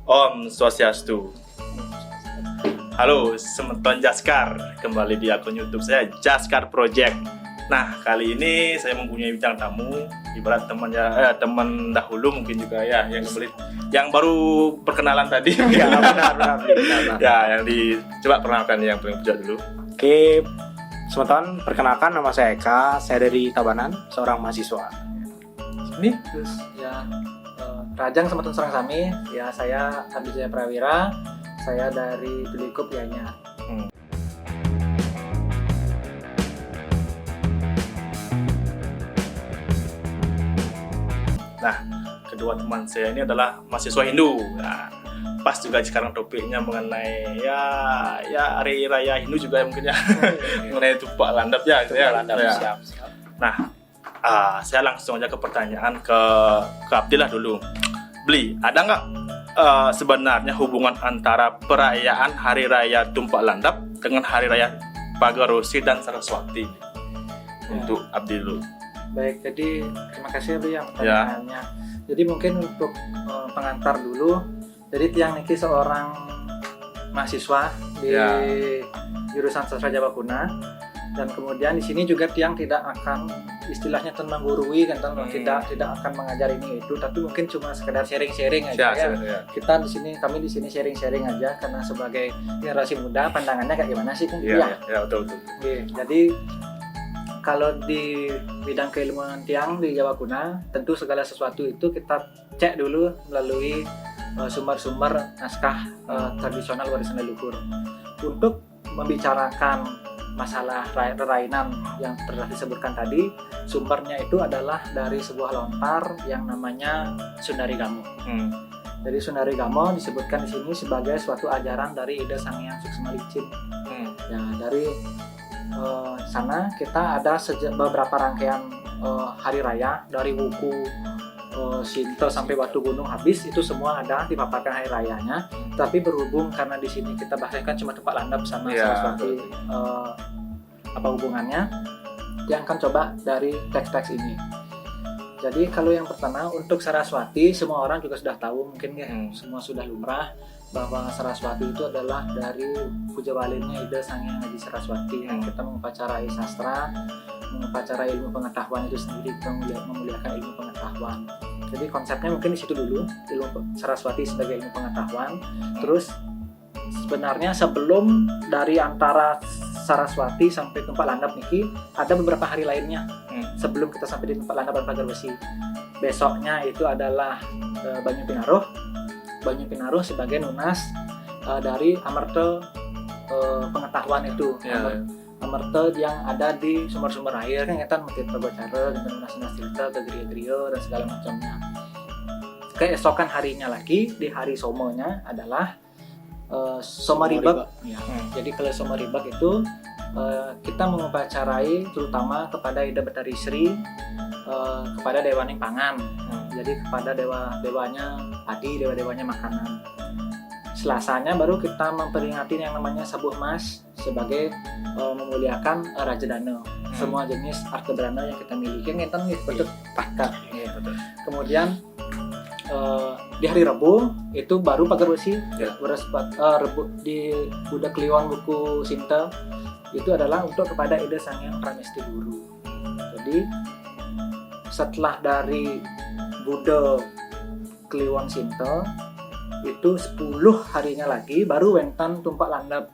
Om Swastiastu. Halo, Semeton Jaskar. Kembali di akun YouTube saya, Jaskar Project. Nah, kali ini saya mempunyai bintang tamu, ibarat teman dahulu mungkin juga ya, yang baru perkenalan tadi. Ya, benar. Ya, coba perkenalkan yang paling puja dulu. Oke, Semeton, perkenalkan nama saya Eka, saya dari Tabanan, seorang mahasiswa. Ini terus ya Rajang Semeton Serang Sami, ya saya Abdi Jaya Prawira, saya dari Tulikup Gianyar. Nah, kedua teman saya ini adalah mahasiswa Hindu. Nah, pas juga sekarang topiknya mengenai ya hari raya Hindu juga mungkin ya, mengenai Tumpak Landap ya. Siap. Nah, saya langsung aja ke pertanyaan ke Abdi lah dulu. Bli, ada nggak sebenarnya hubungan antara perayaan Hari Raya Tumpak Landap dengan Hari Raya Pagarosi dan Saraswati? Untuk Abdi dulu. Baik, jadi terima kasih Abdi yang pertanyaannya. Jadi mungkin untuk pengantar dulu. Jadi Tiang Niki seorang mahasiswa di jurusan Sastra Jawa Kuna, dan kemudian di sini juga Tiang tidak akan istilahnya menggurui kan, tidak akan mengajar ini itu, tapi mungkin cuma sekedar sharing-sharing aja ya. Kami di sini sharing-sharing aja karena sebagai generasi muda pandangannya kayak gimana sih kan? Ya, betul. Jadi kalau di bidang keilmuan Tiang di Jawa Kuna, tentu segala sesuatu itu kita cek dulu melalui sumber-sumber naskah tradisional warisan leluhur. Untuk membicarakan masalah rerainan yang telah disebutkan tadi, sumbernya itu adalah dari sebuah lontar yang namanya Sundarigamo. Jadi Sundarigamo disebutkan di sini sebagai suatu ajaran dari Ida Sang Hyang Suksma Licin. Ya, dari sana kita ada beberapa rangkaian hari raya dari Wuku Sinto sampai Batu Gunung habis, itu semua ada dipaparkan hari rayanya. Tapi berhubung karena di sini kita bahasnya kan cuma Tumpak Landap sama Saraswati, apa hubungannya? Yang akan coba dari teks-teks ini. Jadi kalau yang pertama untuk Saraswati, semua orang juga sudah tahu mungkin ya, semua sudah lumrah bahwa Saraswati itu adalah dari pujawalinnya Ida Sang Hyang Adi Saraswati. Kita mengupacarai sastra, mengupacarai ilmu pengetahuan itu sendiri, kita memuliakan ilmu pengetahuan. Jadi konsepnya mungkin di situ dulu, ilmu Saraswati sebagai ilmu pengetahuan. Terus sebenarnya sebelum dari antara Saraswati sampai Tumpak Landap niki ada beberapa hari lainnya sebelum kita sampai di Tumpak Landap dan Pagar Besi. Besoknya itu adalah Banyu Pinaruh sebagai nunas dari amerta pengetahuan itu. Amerta yang ada di sumber-sumber air kan kita mungkin Togocara, nunas Tirta, Gegrio dan segala macamnya. Keesokan harinya lagi di hari somonya adalah Somaribak. Jadi kalau Somaribak itu kita mengupacarai terutama kepada Ida Betari Sri, kepada Dewaning Pangan. Jadi kepada dewa-dewanya padi, dewa-dewanya makanan. Selasanya baru kita memperingati yang namanya Sabuh Mas sebagai memuliakan Raja Dana. Semua jenis Arkebrana yang kita miliki kita bentuk pakat. Kemudian di hari Rabu itu baru Pagar Besi. Rebu di Budak Kliwon Buku Sinta itu adalah untuk kepada Ida Sang Hyang Pramesti Guru. Jadi setelah dari Budak Kliwon Sinta itu 10 harinya lagi baru Wentan Tumpak Landap.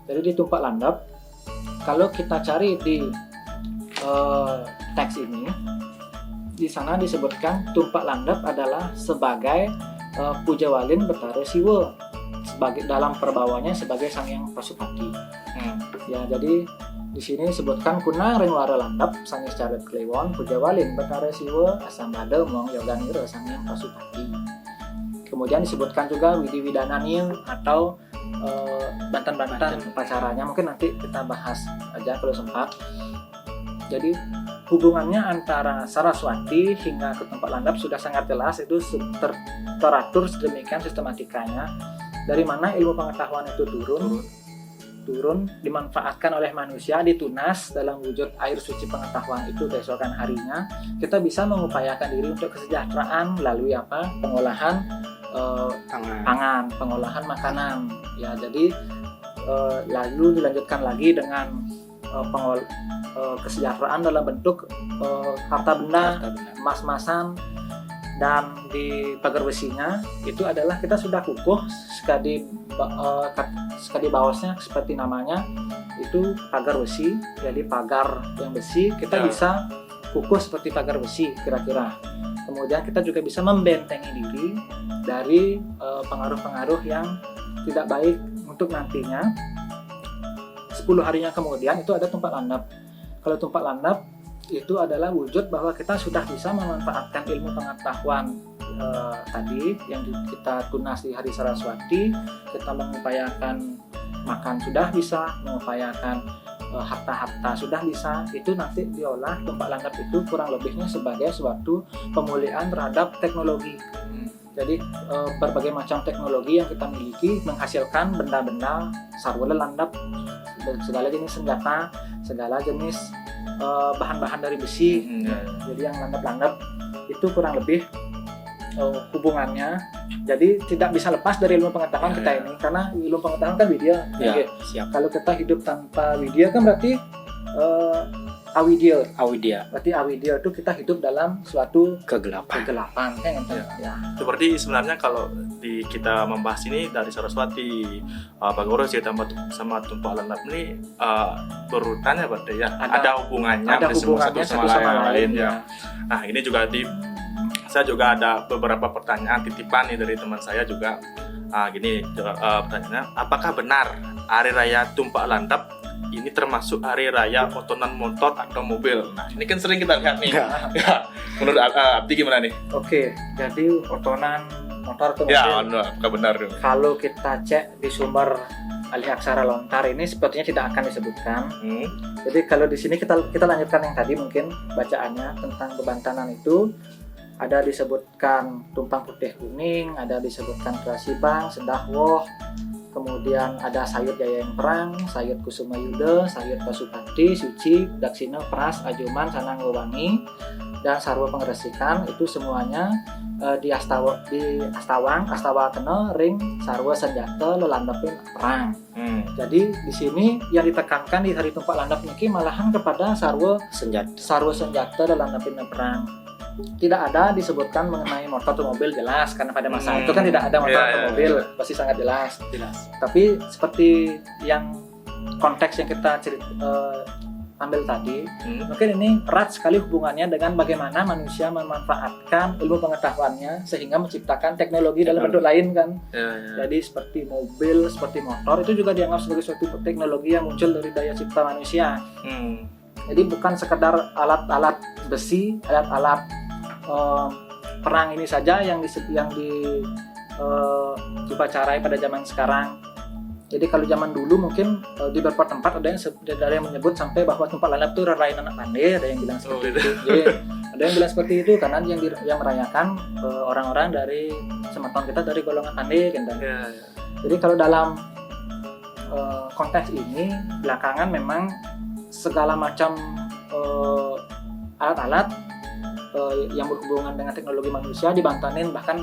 Jadi di Tumpak Landap kalau kita cari di teks ini, di sana disebutkan Tumpak Landap adalah sebagai Pujawalin Betara Siwa, sebagai dalam perbawanya sebagai Sang Hyang Pasupati. Ya, jadi di sini disebutkan Kuna Renwara Landap Sangis Caret Kliwon Pujawalin Betara Siwa Asam Bada Mong Yoganiro Sang Hyang Pasupati. Kemudian disebutkan juga Widi Widananil atau Bantan-Bantan upacaranya, mungkin nanti kita bahas aja kalau sempat. Jadi hubungannya antara Saraswati hingga ke Tumpak Landap sudah sangat jelas, itu teratur sedemikian sistematikanya, dari mana ilmu pengetahuan itu turun dimanfaatkan oleh manusia, ditunas dalam wujud air suci pengetahuan itu keesokan harinya. Kita bisa mengupayakan diri untuk kesejahteraan melalui pengolahan pangan, pengolahan makanan. Ya, jadi lalu dilanjutkan lagi dengan kesejahteraan dalam bentuk harta benda, emas-emasan, dan di pagar besinya itu adalah kita sudah kukuh sekali bawahnya seperti namanya itu pagar besi. Jadi pagar yang besi kita bisa kukuh seperti pagar besi kira-kira. Kemudian kita juga bisa membentengi diri dari pengaruh-pengaruh yang tidak baik untuk nantinya 10 harinya kemudian itu ada tumpak landap. Kalau tumpak landap itu adalah wujud bahwa kita sudah bisa memanfaatkan ilmu pengetahuan tadi yang kita tunas di Hari Saraswati. Kita mengupayakan makan sudah bisa, mengupayakan harta-harta sudah bisa. Itu nanti diolah tumpak landap itu kurang lebihnya sebagai suatu pemulihan terhadap teknologi. Jadi berbagai macam teknologi yang kita miliki menghasilkan benda-benda sarwa landap, segala jenis senjata, segala jenis bahan-bahan dari besi. Jadi yang landap-landap itu kurang lebih hubungannya. Jadi tidak bisa lepas dari ilmu pengetahuan kita ini, karena ilmu pengetahuan kan widya. Siap. Kalau kita hidup tanpa widya kan berarti awidya. Berarti awidya itu kita hidup dalam suatu kegelapan kan. Ya. Seperti sebenarnya kalau kita membahas ini dari Saraswati, Pak Guru cerita sama tumpak landap ini berurutannya berarti ya. Ada hubungannya hubungannya satu sama lain ya. Nah, ini juga saya juga ada beberapa pertanyaan titipan nih dari teman saya juga. Gini pertanyaannya, apakah benar hari raya tumpak landap ini termasuk hari raya otonan motor atau mobil? Nah, ini kan sering kita lihat nih. Ya, menurut Abdi gimana nih? Oke, jadi otonan motor atau mobil. Ya, apakah benar? Kalau kita cek di sumber alih aksara lontar ini sepertinya tidak akan disebutkan. Jadi kalau di sini kita lanjutkan yang tadi mungkin bacaannya tentang bebantanan itu. Ada disebutkan tumpang putih kuning, ada disebutkan Krasibang, Sendahwoh, kemudian ada Sayut Jayayang Perang, Sayut Kusuma Yuda, Sayut Pasupati, Suci, Daksina, Pras, Ajuman, Sananggowangi, dan Sarwa Pengresikan. Itu semuanya di Astawa Kena, Ring, Sarwa Senjata, Lelandapin Perang. Jadi di sini yang ditekankan di hari tumpak landap ini malahan kepada Sarwa Senjata, Lelandapin Perang. Tidak ada disebutkan mengenai motor atau mobil, jelas karena pada masa itu kan tidak ada motor atau mobil, pasti sangat jelas. Tapi seperti yang konteks yang kita ambil tadi, mungkin ini erat sekali hubungannya dengan bagaimana manusia memanfaatkan ilmu pengetahuannya sehingga menciptakan teknologi dalam bentuk lain kan. Jadi seperti mobil, seperti motor itu juga dianggap sebagai suatu teknologi yang muncul dari daya cipta manusia. Jadi bukan sekedar alat-alat besi, alat-alat perang ini saja yang diupacarai pada zaman sekarang. Jadi kalau zaman dulu mungkin di beberapa tempat ada yang menyebut sampai bahwa tumpak landap itu rarain anak pandai, ada yang bilang seperti itu. Jadi, ada yang bilang seperti itu karena yang merayakan orang-orang dari semeton kita dari golongan pandai kan. Jadi kalau dalam konteks ini belakangan memang segala macam alat-alat yang berhubungan dengan teknologi manusia dibantanin, bahkan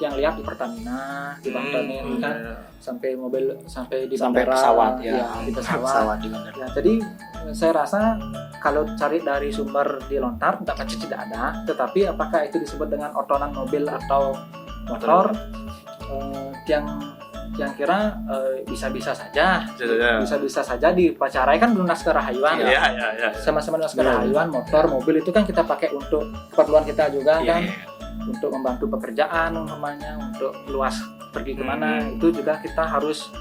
yang lihat di Pertamina dibantanin sampai mobil, sampai di bandara, pesawat di pesawat di bandara. Ya, jadi saya rasa kalau cari dari sumber di lontar tidak ada, tetapi apakah itu disebut dengan otonan mobil atau motor, yang kira bisa-bisa saja diupacarai kan dengan naskah rahayuan sama-sama naskah rahayuan. Motor, mobil itu kan kita pakai untuk keperluan kita juga kan, untuk membantu pekerjaan umpamanya, untuk luas pergi kemana, itu juga kita harus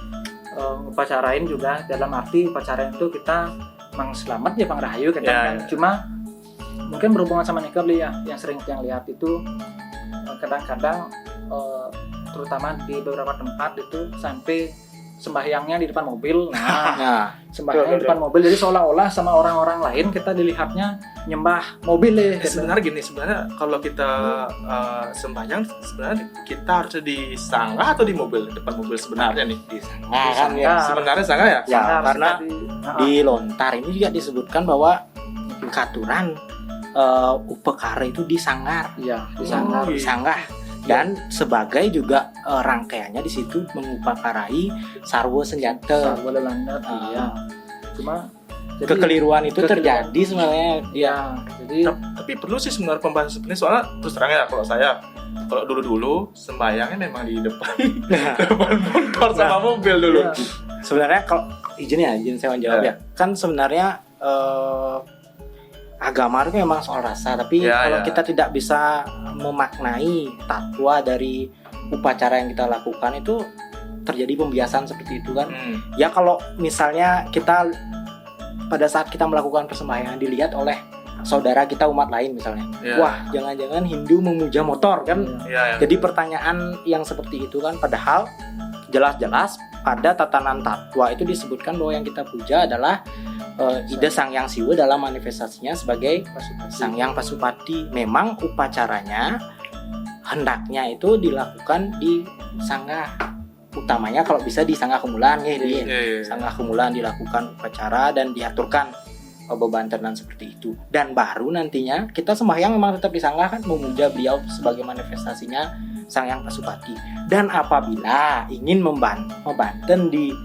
upacarain juga, dalam arti upacarain itu kita mang selamat ya pang rahayu kan. Cuma mungkin berhubungan sama nikah ya, yang sering yang lihat itu kadang-kadang terutama di beberapa tempat itu sampai sembahyangnya di depan mobil. Sembahyangnya di depan mobil, jadi seolah-olah sama orang-orang lain kita dilihatnya nyembah mobil Sebenarnya gini, kalau kita sembahyang sebenarnya kita harus di sangga atau di mobil, depan mobil sebenarnya nih? Di sangga. Sebenarnya sangga ya? Ya, karena di lontar ini juga disebutkan bahwa katuran upekara itu disanggar. Iya, disanggah. dan sebagai juga rangkaiannya di situ mengupakarai sarwa senjata. Sarwa lelandap, iya. Cuma jadi, Kekeliruan itu kekeliruan. terjadi sebenarnya ya, jadi Tapi perlu sih sebenarnya pembahasan seperti ini, soalnya terus terang ya kalau saya, kalau dulu sembayangnya memang di depan depan motor sama mobil dulu. ya, sebenarnya kalau izin saya menjawab Ya. ya. Kan sebenarnya agama itu memang soal rasa, tapi Ya, kalau ya. kita tidak bisa memaknai tatwa dari upacara yang kita lakukan itu terjadi pembiasan seperti itu kan. Ya kalau misalnya kita pada saat kita melakukan persembahyaan dilihat oleh saudara kita umat lain misalnya, Ya. wah jangan-jangan Hindu memuja motor kan. Iya, Jadi pertanyaan yang seperti itu kan, padahal jelas-jelas pada tatanan tatwa itu disebutkan bahwa yang kita puja adalah ide Sang Hyang Siwa dalam manifestasinya sebagai Sang Hyang Pasupati. Memang upacaranya hendaknya itu dilakukan di sangga, utamanya kalau bisa di sangga kumulan ya, di sangga kumulan dilakukan upacara dan diaturkan bebantenan seperti itu. Dan baru nantinya kita sembahyang memang tetap di sangga kan, memuja beliau sebagai manifestasinya Sang Hyang Pasupati. Dan apabila ingin membanten di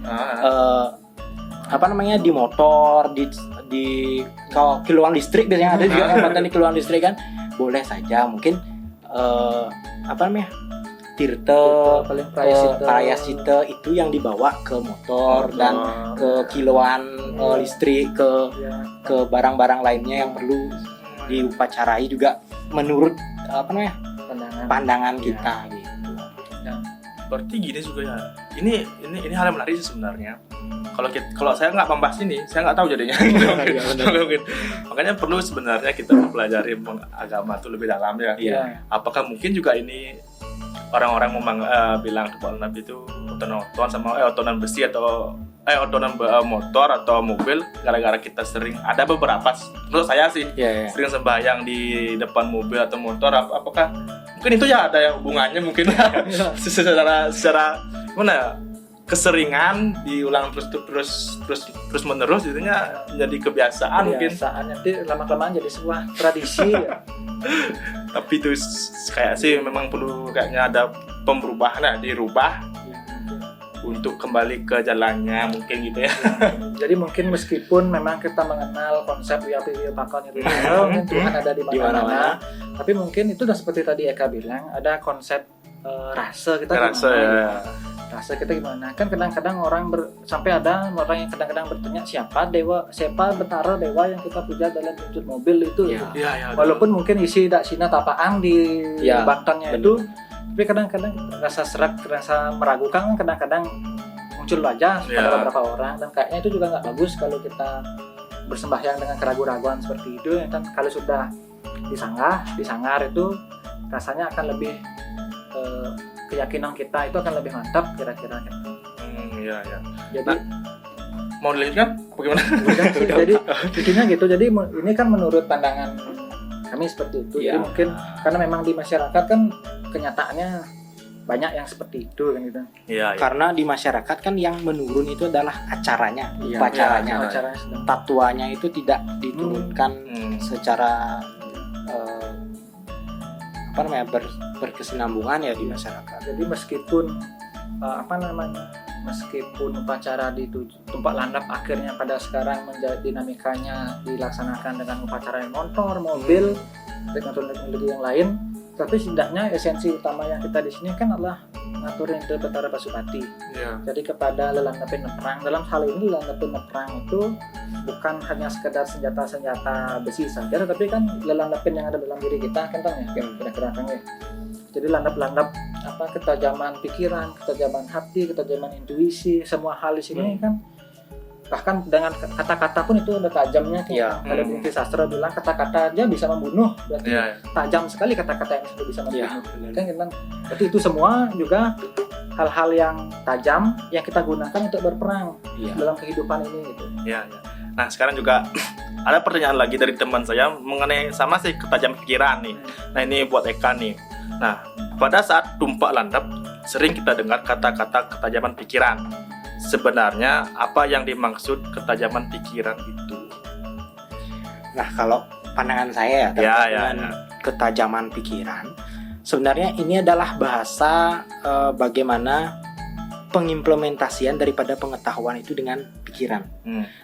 di motor, di kalau kiloan listrik biasanya ada juga membanten di kiloan listrik kan, boleh saja mungkin tirta paling prayasita itu yang dibawa ke motor dan ke kiloan listrik, ke barang-barang lainnya yang perlu diupacarai juga menurut pandangan kita gitu. Berarti gini juga ya. Ini hal yang menarik sih sebenarnya. Kalau saya nggak membahas ini, saya nggak tahu jadinya. Mungkin. Makanya perlu sebenarnya kita mempelajari agama itu lebih dalam ya. Iya. Apakah mungkin juga ini orang-orang bilang Tumpal Landap itu otonan besi atau otonan motor atau mobil gara-gara kita sering, ada beberapa menurut saya sih sering sembahyang di depan mobil atau motor, apakah mungkin itu ya ada yang hubungannya mungkin secara mana ya, keseringan diulang terus menerus jadinya jadi kebiasaan mungkin. Nanti lama-kelamaan jadi sebuah tradisi. Ya. Tapi itu kayak sih memang perlu kayaknya ada pemberubahan, dirubah untuk kembali ke jalannya mungkin gitu ya. Jadi mungkin meskipun memang kita mengenal konsep Wiyapi Wiyapakon itu mungkin Tuhan ada di mana-mana, tapi mungkin itu udah seperti tadi Eka bilang, ada konsep rasa kita gimana. Rasa kita gimana? Kan kadang-kadang sampai ada orang yang kadang-kadang bertanya siapa betara dewa yang kita puja dalam wujud mobil itu. Ya, walaupun mungkin isi daksina tapaan di bantannya itu, tapi kadang-kadang rasa serak, rasa meragukan kadang-kadang muncul aja pada beberapa orang, dan kayaknya itu juga nggak bagus kalau kita bersembahyang dengan keraguan-raguan seperti itu. Kan kalau sudah disangar itu rasanya akan lebih keyakinan kita itu akan lebih mantap kira-kira. Iya. Jadi mau dilanjutkan? Bagaimana? Jadi intinya gitu. Jadi ini kan menurut pandangan kami seperti itu. Jadi mungkin karena memang di masyarakat kan kenyataannya banyak yang seperti itu kan gitu. Iya. Karena di masyarakat kan yang menurun itu adalah acaranya, upacaranya. Tatuanya itu tidak diturunkan secara berkesinambungan ya di masyarakat. Jadi meskipun meskipun upacara di Tumpal Landap akhirnya pada sekarang menjadi dinamikanya dilaksanakan dengan upacara motor, mobil, teknologi yang lain, tapi setidaknya esensi utama yang kita di sini kan adalah ngaturin itu Betara Pasupati. Jadi kepada lelandapin perang, dalam hal ini lelandapin perang itu bukan hanya sekedar senjata-senjata besi saja, tapi kan lelandapin yang ada dalam diri kita kan ya, kira-kira kan ya. Jadi landap-landap ketajaman pikiran, ketajaman hati, ketajaman intuisi, semua hal di sini kan, bahkan dengan kata-kata pun itu ada tajamnya. Kalau di sastra bilang kata-kata aja bisa membunuh, berarti tajam sekali kata-kata yang sudah bisa membunuh. Kan berarti itu semua juga hal-hal yang tajam yang kita gunakan untuk berperang dalam kehidupan ini gitu. Nah sekarang juga ada pertanyaan lagi dari teman saya mengenai sama sih ketajaman pikiran nih. Nah ini buat Eka nih. Nah pada saat Tumpal Landap sering kita dengar kata-kata ketajaman pikiran. Sebenarnya apa yang dimaksud ketajaman pikiran itu? Nah kalau pandangan saya terkait dengan ketajaman pikiran, sebenarnya ini adalah bahasa bagaimana pengimplementasian daripada pengetahuan itu dengan pikiran.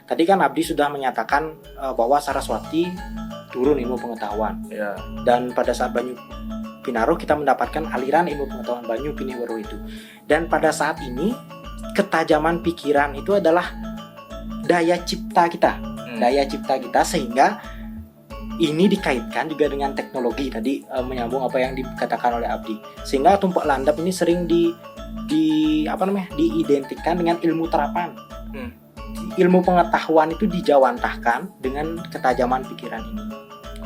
Tadi kan Abdi sudah menyatakan bahwa Saraswati turun ilmu pengetahuan, Ya. dan pada saat Banyu Pinaruh kita mendapatkan aliran ilmu pengetahuan Banyu Pinihwaro itu. Dan pada saat ini ketajaman pikiran itu adalah daya cipta kita, sehingga ini dikaitkan juga dengan teknologi tadi, menyambung apa yang dikatakan oleh Abdi, sehingga tumpak landap ini sering diidentikan dengan ilmu terapan. Ilmu pengetahuan itu dijawantahkan dengan ketajaman pikiran ini.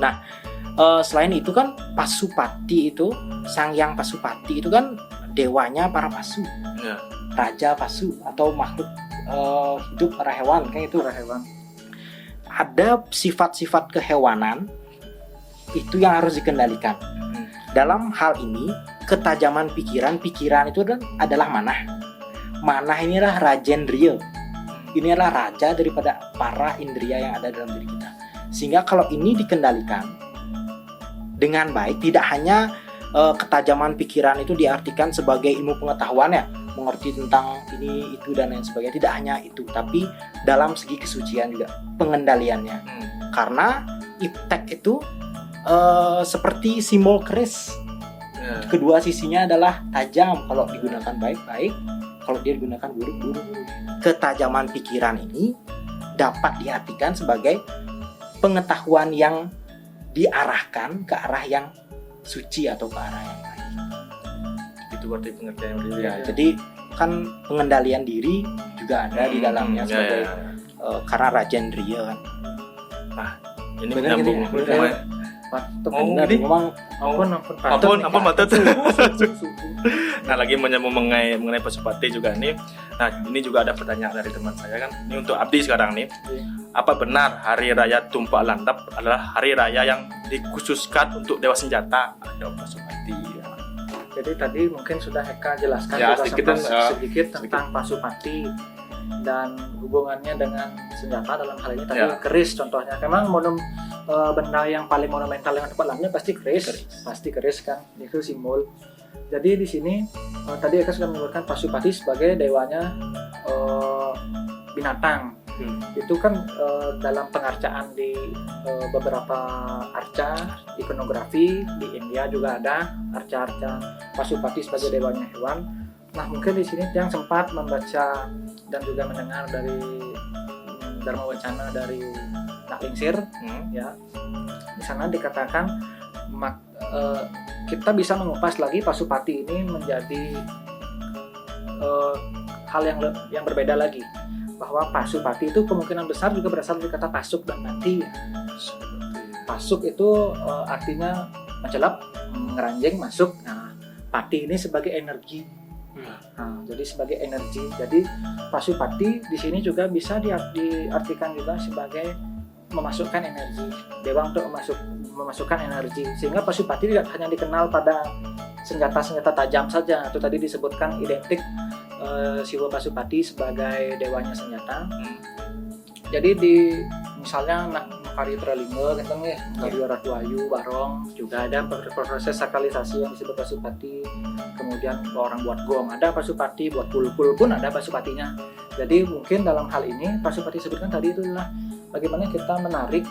Nah, selain itu kan Pasupati itu, Sang Hyang Pasupati itu kan dewanya para pasu, Ya. raja pasu atau makhluk hidup para hewan kayak itu. Para hewan. Ada sifat-sifat kehewanan itu yang harus dikendalikan. Dalam hal ini ketajaman pikiran itu adalah manah. Manah inilah rajendriya. Ini adalah raja daripada para indria yang ada dalam diri kita. Sehingga kalau ini dikendalikan dengan baik, tidak hanya ketajaman pikiran itu diartikan sebagai ilmu pengetahuan ya, mengerti tentang ini, itu, dan lain sebagainya. Tidak hanya itu, tapi dalam segi kesucian juga pengendaliannya. Karena iptek itu seperti simbol keris. Ya. Kedua sisinya adalah tajam kalau digunakan baik-baik, kalau dia digunakan buruk-buruk. Ketajaman pikiran ini dapat diartikan sebagai pengetahuan yang diarahkan ke arah yang suci atau ke arah yang baik. Itu berarti pengertian yang Ya, jadi kan pengendalian diri juga ada di dalamnya sebagai karena rajendriya kan. Ini Bener gini menyambung. ya? Patut. Oh, Benar, ini? memang Ampun, Patut. Nah, lagi menyambung mengenai Pasupati juga nih. Nah, ini juga ada pertanyaan dari teman saya kan. Ini untuk Abdi sekarang nih. Apa benar Hari Raya Tumpak Landap adalah hari raya yang dikhususkan untuk Dewa Senjata atau Pasupati? Jadi tadi mungkin sudah Eka jelaskan Ya, juga sedikit sedikit. tentang Pasupati dan hubungannya dengan senjata dalam hal ini tadi Ya. keris contohnya. Memang benda yang paling monumental yang tempat lainnya pasti keris. Pasti keris kan, itu simbol. Jadi di sini tadi Eka sudah menyebutkan Pasupati sebagai dewanya binatang. Itu kan dalam pengarcaan di beberapa arca ikonografi di India juga ada arca-arca Pasupati sebagai dewanya hewan. Nah, mungkin di sini yang sempat membaca dan juga mendengar dari Dharma Wacana dari Nak Lingsir, ya, di sana dikatakan kita bisa mengupas lagi Pasupati ini menjadi hal yang berbeda lagi, bahwa Pasupati itu kemungkinan besar juga berasal dari kata pasuk dan mati. Pasuk itu artinya mencelap, ngeranjing, masuk. Nah, pati ini sebagai energi. Nah, jadi sebagai energi. Jadi Pasupati di sini juga bisa diartikan juga sebagai memasukkan energi, dewa untuk memasukkan energi, sehingga Pasupati tidak hanya dikenal pada senjata-senjata tajam saja. Itu tadi disebutkan identik Siwa Pasupati sebagai dewanya senjata. Jadi di misalnya Makari Tralingga gitu ya, Makari Ratu Ayu, Barong juga ada proses sakralisasi yang disebut Pasupati. Kemudian orang buat gong ada Pasupati, buat pul-pul pun ada Pasupatinya. Jadi mungkin dalam hal ini Pasupati sebutkan tadi itu adalah bagaimana kita menarik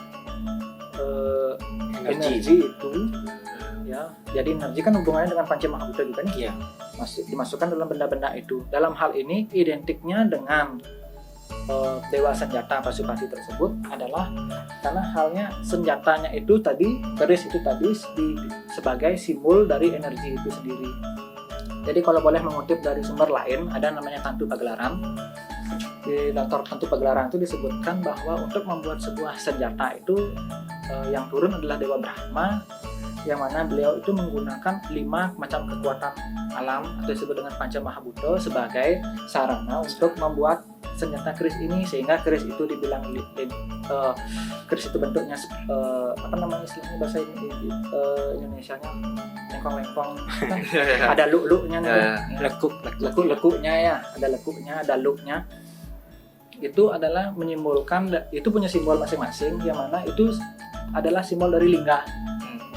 energi itu, ya. Jadi energi kan hubungannya dengan Panca Mahabhuta juga nih. Iya. Masih dimasukkan dalam benda-benda itu. Dalam hal ini identiknya dengan dewa senjata Pasupati tersebut adalah karena halnya senjatanya itu tadi, keris itu tadi sebagai simbol dari energi itu sendiri. Jadi kalau boleh mengutip dari sumber lain, ada namanya Tantu Pagelaran. Di Daftar Tantu Pagelaran itu disebutkan bahwa untuk membuat sebuah senjata itu yang turun adalah Dewa Brahma, yang mana beliau itu menggunakan 5 macam kekuatan alam atau disebut dengan Panca Mahabhuta sebagai sarana untuk membuat senjata keris ini, sehingga keris itu dibilang keris itu bentuknya apa namanya istilahnya bahasa Indonesianya lengkong-lengkong kan? Ada luk-luknya lekuk-lekuknya ya, ada lekuknya, ada luknya. Itu adalah menyimbolkan, itu punya simbol masing-masing, yang mana itu adalah simbol dari lingga.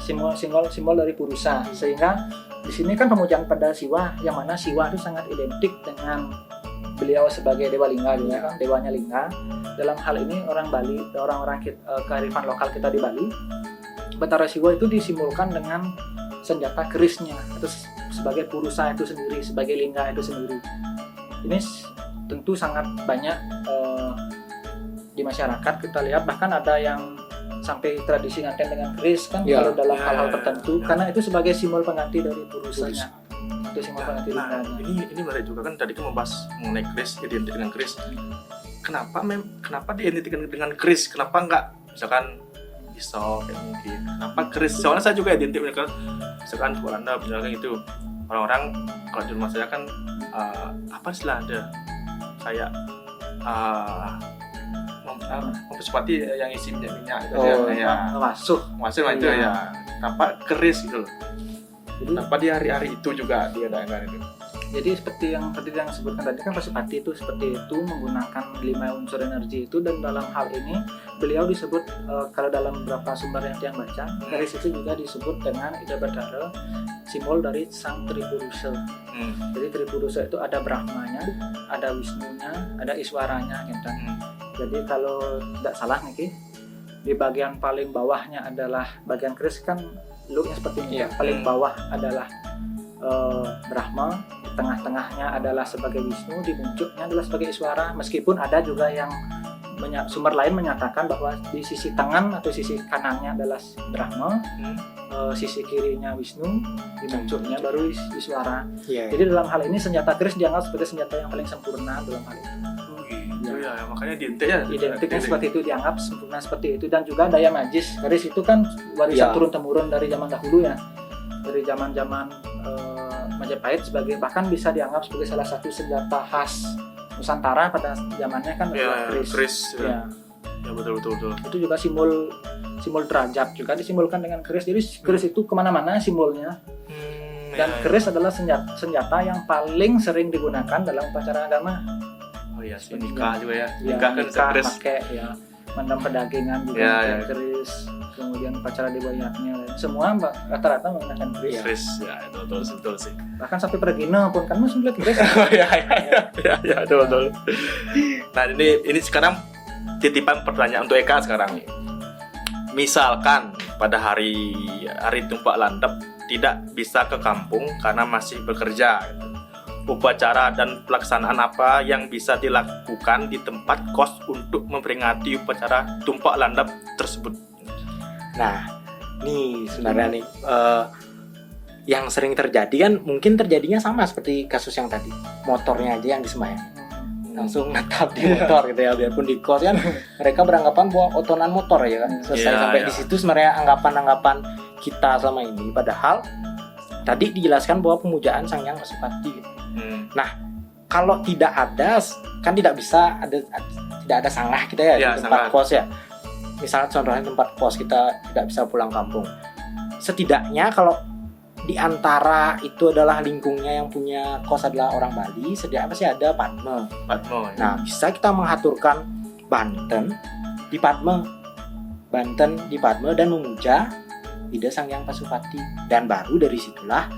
simbol dari Purusa. Sehingga di sini kan pemujaan pada Siwa, yang mana Siwa itu sangat identik dengan beliau sebagai Dewa Lingga juga kan, dewanya Lingga. Dalam hal ini orang Bali, orang-orang kearifan lokal kita di Bali, Batara Siwa itu disimbolkan dengan senjata kerisnya, atau sebagai Purusa itu sendiri, sebagai Lingga itu sendiri. Ini tentu sangat banyak di masyarakat kita lihat, bahkan ada yang sampai tradisi nganten dengan keris kan, kalau dalam hal-hal tertentu, karena itu sebagai simbol pengganti dari Purusanya. Itu simbol pengganti Lingganya. Ini menarik juga kan, tadi kan membahas mengenai keris, identik dengan keris. Kenapa diidentikan dengan keris? Kenapa enggak misalkan pisau kayak mungkin? Kenapa keris? Soalnya saya juga identik dengan misalkan Belanda, misalkan itu orang-orang kalau di rumah saya kan apa istilah ada kayak mempersepati yang isi minyak itu ya Masuh itu ya. Kenapa keris gitu loh? Kenapa di hari-hari itu juga diadakan itu? Jadi seperti yang disebutkan tadi kan, Pasupati itu seperti itu menggunakan 5 unsur energi itu, dan dalam hal ini beliau disebut kalau dalam beberapa sumber yang tiang baca, keris itu juga disebut dengan Ida Bathara, simbol dari sang Tripurusa. Jadi Tripurusa itu ada Brahmanya, ada Wisnunya, ada Iswaranya gitu. Jadi kalau tidak salah nih, di bagian paling bawahnya adalah bagian keris kan looknya seperti ini. Paling bawah adalah Brahma, di tengah-tengahnya adalah sebagai Wisnu, di puncaknya adalah sebagai Iswara. Meskipun ada juga yang sumber lain menyatakan bahwa di sisi tangan atau sisi kanannya adalah Brahma, sisi kirinya Wisnu, di puncaknya baru Iswara. Jadi dalam hal ini senjata keris dianggap sebagai senjata yang paling sempurna dalam hal itu. Makanya identiknya seperti itu, dianggap sempurna seperti itu. Dan juga daya magis keris itu kan warisan turun temurun dari zaman dahulu ya, dari zaman Majapahit, sebagai bahkan bisa dianggap sebagai salah satu senjata khas Nusantara pada zamannya kan adalah keris. Ya betul. Itu juga simbol derajat juga disimbolkan dengan keris. Jadi keris itu kemana-mana simbolnya. Dan keris adalah senjata yang paling sering digunakan dalam upacara agama. Nikah juga ya. Nikah kan keris. Pakai mandam pedagingan juga pakai keris. Kemudian upacara dibayarnya, semua rata-rata menggunakan keris. Keris, ya itu betul sih. Bahkan sampai pergina pun kan masih melihat keris. Ya betul. Nah ini sekarang titipan pertanyaan untuk Eka sekarang nih. Misalkan pada hari Tumpak Landep tidak bisa ke kampung karena masih bekerja, upacara dan pelaksanaan apa yang bisa dilakukan di tempat kos untuk memperingati upacara Tumpak Landep tersebut? Nah, nih sebenarnya nih yang sering terjadi kan, mungkin terjadinya sama seperti kasus yang tadi, motornya aja yang disembahyang, langsung natap di motor gitu ya, biarpun di kos kan mereka beranggapan bahwa otonan motor ya kan, selesai sampai di situ sebenarnya anggapan kita selama ini. Padahal tadi dijelaskan bahwa pemujaan Sang Hyang Pasupati gitu. Nah, kalau tidak ada kan tidak ada sangah kita ya di tempat kos ya. Misalnya contohnya tempat kos kita tidak bisa pulang kampung. Setidaknya kalau di antara itu adalah lingkungnya yang punya kos adalah orang Bali, setidaknya pasti ada Padma. Nah, bisa kita mengaturkan Banten di Padma dan memuja Ida Sang Hyang Pasupati, dan baru dari situlah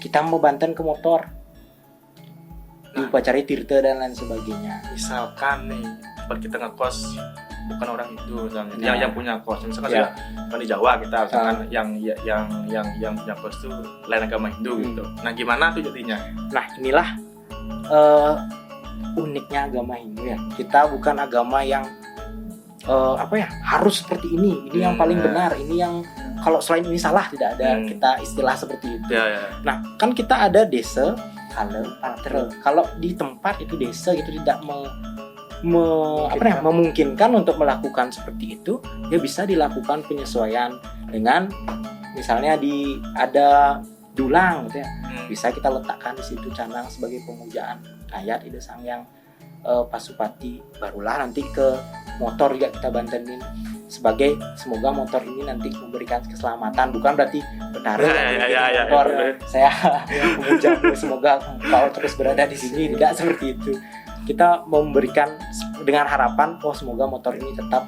kita mau Banten ke motor. Upacara tirta dan lain sebagainya. Misalkan nih tempat kita ngekos bukan orang Hindu misalnya, yang punya kos misalkan kan di Jawa kita misalkan yang punya kos itu lain agama Hindu gitu. Nah gimana tuh jadinya? Nah inilah uniknya agama Hindu ya. Kita bukan agama yang harus seperti ini yang paling benar, ini yang kalau selain ini salah, tidak ada kita istilah seperti itu. Nah kan kita ada desa Patra. Kalau di tempat itu desa itu tidak memungkinkan untuk melakukan seperti itu, ya bisa dilakukan penyesuaian dengan misalnya ada dulang gitu ya. Bisa kita letakkan di situ canang sebagai pemujaan ayat Ida Sang Hyang Pasupati. Barulah nanti ke motor juga kita bantenin sebagai semoga motor ini nanti memberikan keselamatan, bukan berarti bertaruh motor saya memuja semoga kau terus berada di sini, tidak seperti itu. Kita memberikan dengan harapan semoga motor ini tetap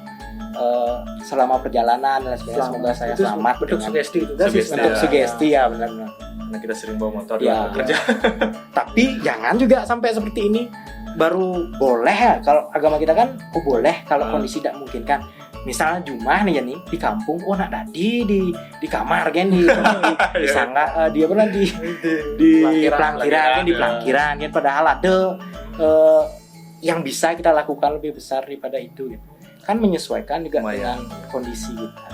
selama perjalanan dan sebagainya. Semoga saya Itu selamat bentuk dengan sugesti juga sih Sugesti, bentuk ya. sugesti ya benar-benar. Karena kita sering bawa motor Ya. kerja. Tapi jangan juga sampai seperti ini. Baru boleh ya kalau agama kita kan boleh kalau kondisi tidak mungkin kan. Misalnya Jumah nih ya nih di kampung, nak tadi di kamar kan di sangga dia pernah di pelangkiran kan di pelangkiran kan, padahal ada yang bisa kita lakukan lebih besar daripada itu gitu. Kan menyesuaikan juga Lumayan. dengan kondisi kita.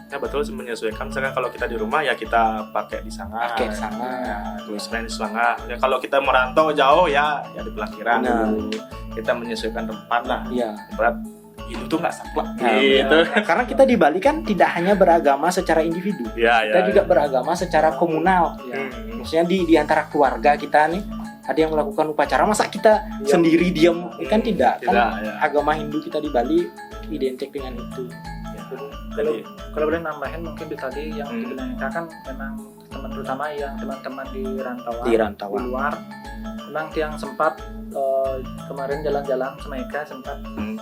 Ya betul, menyesuaikan. Misalkan kalau kita di rumah ya kita pakai di sana. Pakai di sana. Terus di sana. Ya kalau kita merantau jauh ya di pelangkiran Nah. dulu. Kita menyesuaikan tempat lah. Iya. Berat itu tuh nggak saklek Nah, gitu. Karena kita di Bali kan tidak hanya beragama secara individu, Ya, kita juga beragama secara komunal. Ya. Maksudnya di antara keluarga kita nih ada yang melakukan upacara, masa kita sendiri diam kan tidak kan? Tidak, ya. Agama Hindu kita di Bali identik dengan itu. Kalau Jadi, kalau boleh nambahin mungkin di tadi yang Hmm. dibilang Eka kan memang terutama yang teman-teman di rantauan Di rantauan. di luar memang yang sempat kemarin jalan-jalan sama Eka sempat Hmm.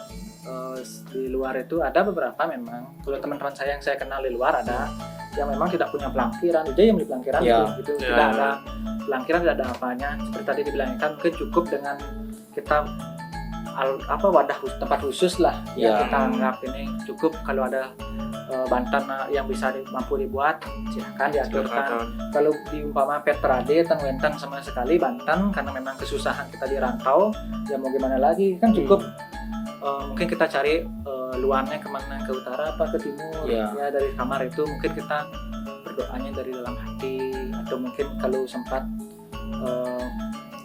di luar itu ada beberapa memang kalau teman-teman saya yang saya kenal di luar ada yang memang tidak punya pelangkiran, dia yang di pelangkiran Ya. gitu Ya. tidak ada pelangkiran, tidak ada apanya seperti tadi dibilang Eka mungkin cukup dengan kita wadah tempat khusus lah yang Ya. kita anggap ini cukup. Kalau ada bantan yang bisa mampu dibuat silahkan diaturkan. Kalau diumpama Petrade Tengwenteng sama sekali Banten karena memang kesusahan kita di rantau ya mau gimana lagi kan cukup mungkin kita cari luarnya kemana, ke utara apa ke timur Ya. ya dari kamar itu mungkin kita berdoanya dari dalam hati atau mungkin kalau sempat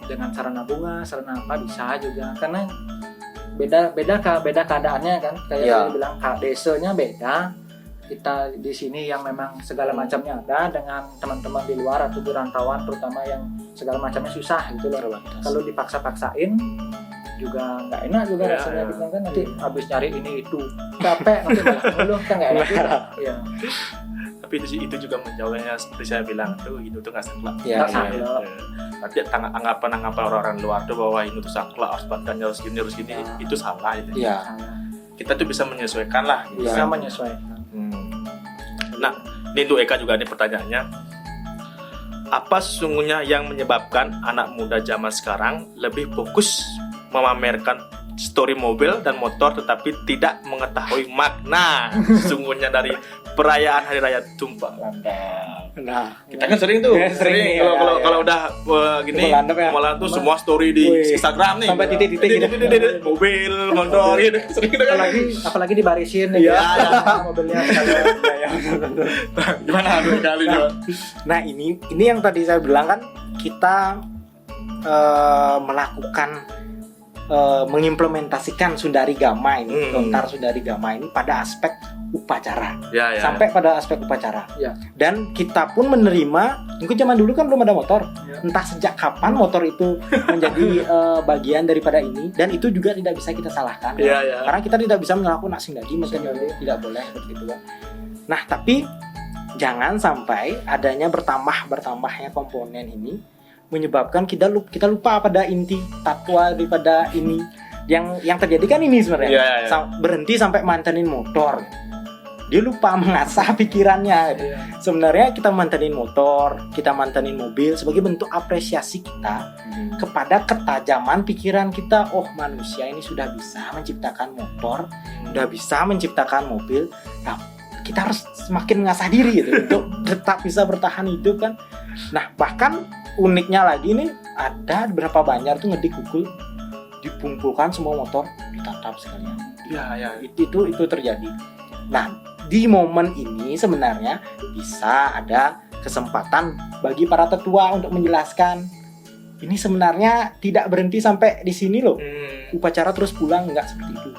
dengan sarana bunga sarana apa bisa juga karena beda keadaannya kan kayak Ya. yang bilang desanya beda. Kita di sini yang memang segala macamnya ada dengan teman-teman di luar atau di rantauan terutama yang segala macamnya susah gitu loh. Terbatas. Kalau dipaksa-paksain juga nggak enak juga Ya, rasanya ya. kita kan nanti habis nyari ini itu capek nanti malah ngeluh kan nggak enak juga. Iya. Tapi itu juga menjauhnya seperti saya bilang tuh itu tuh nggak saklek. Ya, Nggak ya. saklek. Tapi anggapan orang luar tuh bahwa ini tuh saklek harus bantannya harus gini Ya. itu salah gitu. Ya. Kita tuh bisa menyesuaikan lah. gitu Bisa kan. menyesuaikan. Nah, ini untuk Eka juga nih pertanyaannya. Apa sesungguhnya yang menyebabkan anak muda zaman sekarang lebih fokus memamerkan story mobil dan motor tetapi tidak mengetahui makna sesungguhnya dari perayaan Hari Raya Tumpah Landap? Nah, Kita kan sering tuh, Sering, kalau ya, kalau ya. kalau udah gini, Tumpah Landap ya. Tumpah Landap tuh semua story di Wih, Instagram nih. sampai titik-titik gitu. Mobil, motor gitu. Sering kan? Apalagi dibarisin Iya, ya, mobilnya sekalian. Gimana aduh kali juga. Nah ini yang tadi saya bilang kan kita melakukan mengimplementasikan Sundari Gama ini, lontar Sundari Gama ini pada aspek upacara, Ya, ya. sampai pada aspek upacara. Ya. Dan kita pun menerima, mungkin zaman dulu kan belum ada motor, Ya. entah sejak kapan motor itu menjadi bagian daripada ini, dan itu juga tidak bisa kita salahkan. Iya, iya. Karena kita tidak bisa melakukan asing lagi, mungkin tidak boleh seperti itu kan. Nah tapi jangan sampai adanya bertambahnya komponen ini menyebabkan kita lupa pada inti takwa daripada ini. Yang terjadi kan ini sebenarnya. Iya, iya. Berhenti sampai mantenin motor. Dia lupa mengasah pikirannya. Iya. Sebenarnya kita mantenin motor, kita mantenin mobil sebagai bentuk apresiasi kita kepada ketajaman pikiran kita. Oh, manusia ini sudah bisa menciptakan motor, sudah bisa menciptakan mobil. Nah, kita harus semakin mengasah diri gitu untuk tetap bisa bertahan hidup kan. Nah, bahkan uniknya lagi nih, ada beberapa Banjar tuh ngedik kukul, dikumpulkan semua motor, ditatap sekalian. Iya, iya. Itu terjadi. Nah, di momen ini sebenarnya bisa ada kesempatan bagi para tetua untuk menjelaskan. Ini sebenarnya tidak berhenti sampai di sini loh. Upacara terus pulang, enggak seperti itu.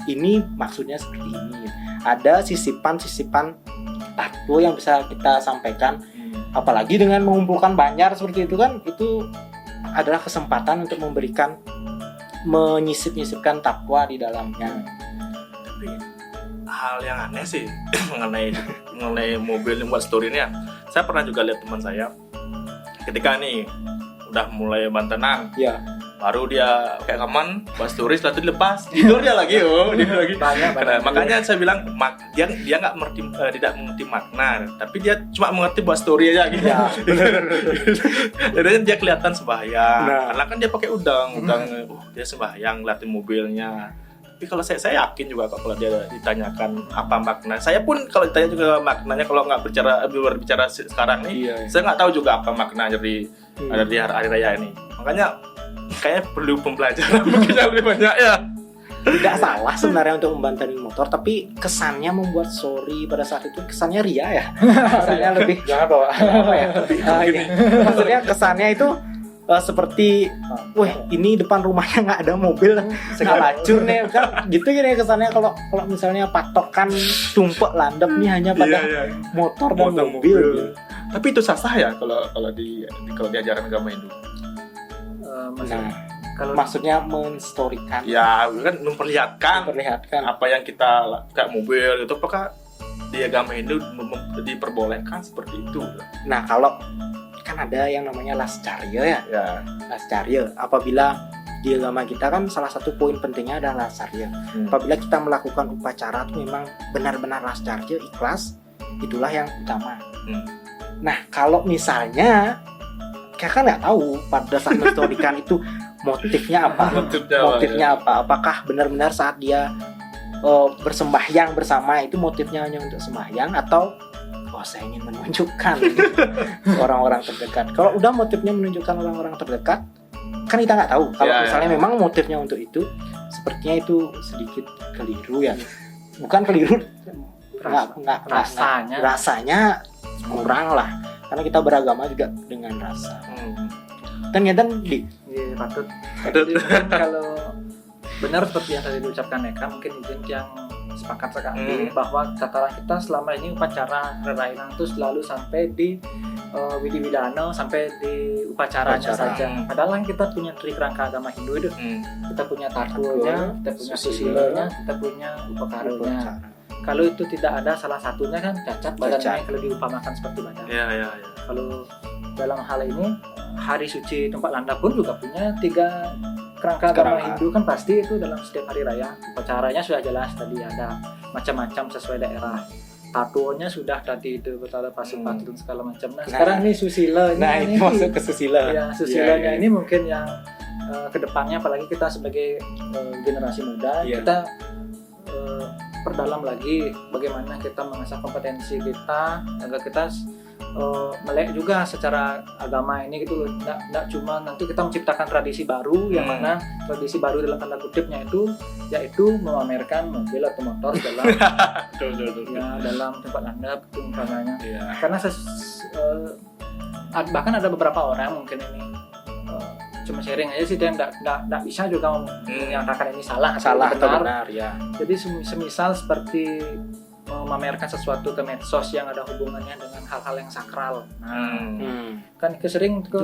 Ini maksudnya seperti ini. Ada sisipan-sisipan takwa yang bisa kita sampaikan. Apalagi dengan mengumpulkan Banjar seperti itu kan, itu adalah kesempatan untuk menyisip-nyisipkan takwa di dalamnya. Tapi hal yang aneh sih mengenai mobil yang buat story ini ya. Saya pernah juga lihat teman saya ketika nih udah mulai bantenan, Ya, baru dia kayak kaman, bahas story, setelah itu dilepas, tidur dia lagi, tidur lagi. Banyak. Makanya saya bilang dia nggak mengerti, tidak mengerti makna, tapi dia cuma mengerti buat story aja gitu. Ya, Jadi dia kelihatan sembahyang, Nah. karena kan dia pakai udang, dia sembahyang, ngeliatin mobilnya. Tapi kalau saya yakin juga kok kalau dia ditanyakan apa makna, saya pun kalau ditanya juga maknanya, kalau nggak berbicara sekarang nih, Iya. saya nggak tahu juga apa makna dari ada di hari raya ini. Makanya kayaknya perlu pembelajaran mungkin yang lebih banyak ya. Tidak salah sebenarnya untuk membantani motor, tapi kesannya membuat story pada saat itu kesannya ria ya. Kesannya lebih Jangan bawa. apa ya? Ini. Maksudnya kesannya itu seperti, wah ini depan rumahnya nggak ada mobil, nggak lacur nih kan, gitu gini kesannya. Kalau misalnya patokan tumpuk landep nih hanya pada motor dan mobil. Gitu. Tapi itu sah ya kalau di ajaran agama Hindu. Nah, Kalau maksudnya menstorikan, Ya kan memperlihatkan apa yang kita kayak mobil itu, apakah di agama Hindu diperbolehkan seperti itu? Nah kalau kan ada yang namanya lascarya ya. Ya. Lascarya, apabila di agama kita kan salah satu poin pentingnya adalah lascarya. Apabila kita melakukan upacara itu memang benar-benar lascarya, ikhlas, itulah yang utama. Nah kalau misalnya kita kan nggak tahu pada saat menstorikan itu motifnya apa, motifnya apa, apakah benar-benar saat dia bersembahyang bersama itu motifnya hanya untuk sembahyang, atau saya ingin menunjukkan orang-orang terdekat. Kalau udah motifnya menunjukkan orang-orang terdekat, kan kita nggak tahu. Kalau misalnya memang motifnya untuk itu, sepertinya itu sedikit keliru ya. Bukan keliru, nggak rasanya kurang lah. Karena kita beragama juga dengan rasa. Ternyata patut. Jadi mungkin kalau benar seperti yang tadi diucapkan Eka, mungkin izin yang sepakat sekali bahwa tataran kita selama ini upacara rerainan itu selalu sampai di Widi Widano, sampai di upacaranya saja. Padahal kan kita punya trik rangka agama Hindu itu, kita punya takunya, kita punya susilanya, kita punya upakaronya. Kalau itu tidak ada salah satunya kan cacat badannya kalau diupamakan seperti badan. Ya. Kalau dalam hal ini hari suci tempat landap pun juga punya 3 kerangka agama Hindu kan pasti itu dalam setiap hari raya. Upacaranya sudah jelas tadi ada macam-macam sesuai daerah. Tatunya sudah tadi itu betala pasukan dan segala macam. Nah, sekarang ini susila. Nah, ini masuk ke susila. Ya, susilanya ini mungkin yang kedepannya, apalagi kita sebagai generasi muda, kita perdalam lagi bagaimana kita mengasah kompetensi kita agar kita melek juga secara agama ini gitu loh. Nggak cuma nanti kita menciptakan tradisi baru yang mana tradisi baru dalam tanda kutipnya itu yaitu memamerkan mobil atau motor dalam dalam tempat landap itu misalnya. Karena bahkan ada beberapa orang mungkin ini cuma sharing aja sih, dia nggak bisa juga menyatakan ini salah atau benar ya. Jadi semisal seperti memamerkan sesuatu ke medsos yang ada hubungannya dengan hal-hal yang sakral. Kan kesering tuh